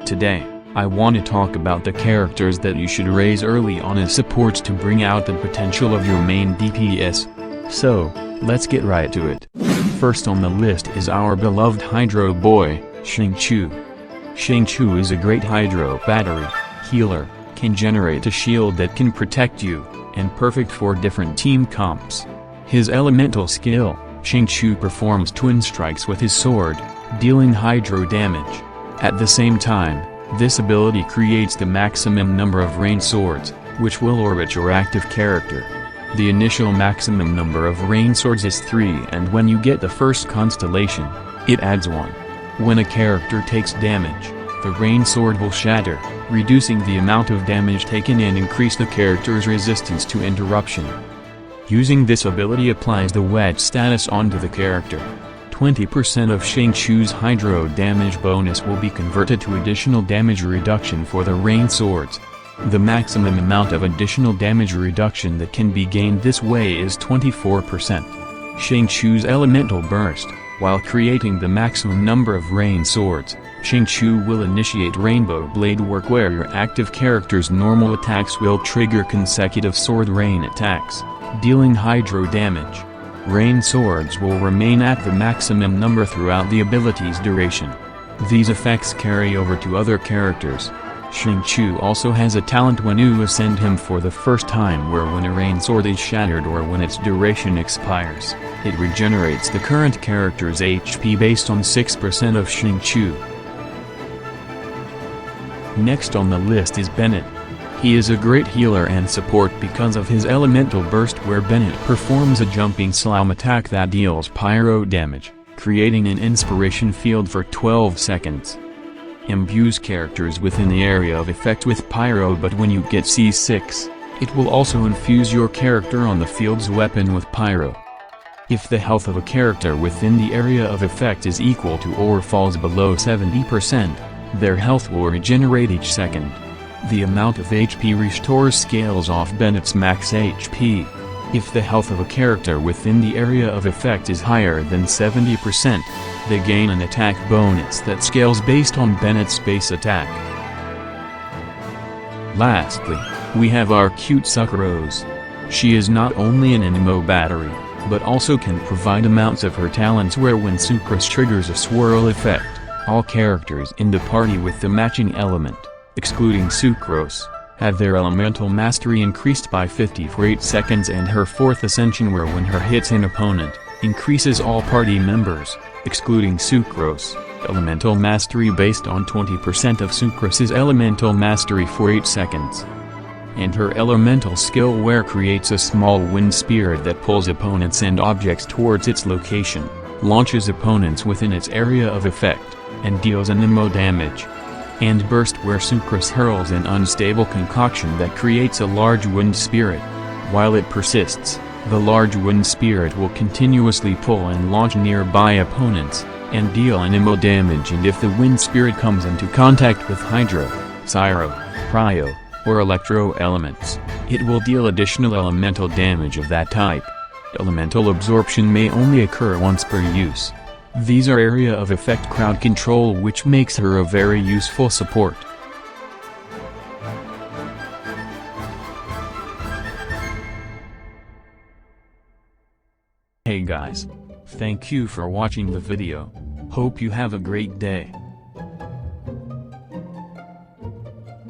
Today, I want to talk about the characters that you should raise early on as supports to bring out the potential of your main DPS. So, let's get right to it. First on the list is our beloved Hydro boy, Xingqiu. Xingqiu is a great Hydro battery, healer, can generate a shield that can protect you, and perfect for different team comps. His elemental skill, Xingqiu performs twin strikes with his sword, dealing Hydro damage. At the same time, this ability creates the maximum number of rain swords, which will orbit your active character. The initial maximum number of rain swords is 3, and when you get the first constellation, it adds 1. When a character takes damage, the rain sword will shatter, reducing the amount of damage taken and increase the character's resistance to interruption. Using this ability applies the wet status onto the character. 20% of Xingqiu's Hydro damage bonus will be converted to additional damage reduction for the rain swords. The maximum amount of additional damage reduction that can be gained this way is 24%. Xingqiu's elemental burst, while creating the maximum number of rain swords, Xingqiu will initiate Rainbow Blade work where your active character's normal attacks will trigger consecutive sword rain attacks, dealing Hydro damage. Rain swords will remain at the maximum number throughout the ability's duration. These effects carry over to other characters. Xingqiu also has a talent when you ascend him for the first time where when a rain sword is shattered or when its duration expires, it regenerates the current character's HP based on 6% of Xingqiu. Next on the list is Bennett. He is a great healer and support because of his elemental burst where Bennett performs a jumping slam attack that deals pyro damage, creating an inspiration field for 12 seconds. Imbues characters within the area of effect with pyro, but when you get C6, it will also infuse your character on the field's weapon with pyro. If the health of a character within the area of effect is equal to or falls below 70%, their health will regenerate each second. The amount of HP restores scales off Bennett's max HP. If the health of a character within the area of effect is higher than 70%, they gain an attack bonus that scales based on Bennett's base attack. Lastly, we have our cute Sucrose. She is not only an MMO battery, but also can provide amounts of her talents where when Sucrose triggers a swirl effect, all characters in the party with the matching element, excluding Sucrose, have their elemental mastery increased by 50 for 8 seconds, and her fourth ascension where when her hits an opponent, increases all party members, excluding Sucrose, elemental mastery based on 20% of Sucrose's elemental mastery for 8 seconds. And her elemental skill where creates a small wind spirit that pulls opponents and objects towards its location, launches opponents within its area of effect, and deals an MMO damage. And burst where Sucrose hurls an unstable concoction that creates a large wind spirit. While it persists, the large wind spirit will continuously pull and launch nearby opponents, and deal an MMO damage, and if the wind spirit comes into contact with Hydro, Pyro, Cryo, or Electro elements, it will deal additional elemental damage of that type. Elemental absorption may only occur once per use. These are area of effect crowd control, which makes her a very useful support. Hey guys. Thank you for watching the video. Hope you have a great day.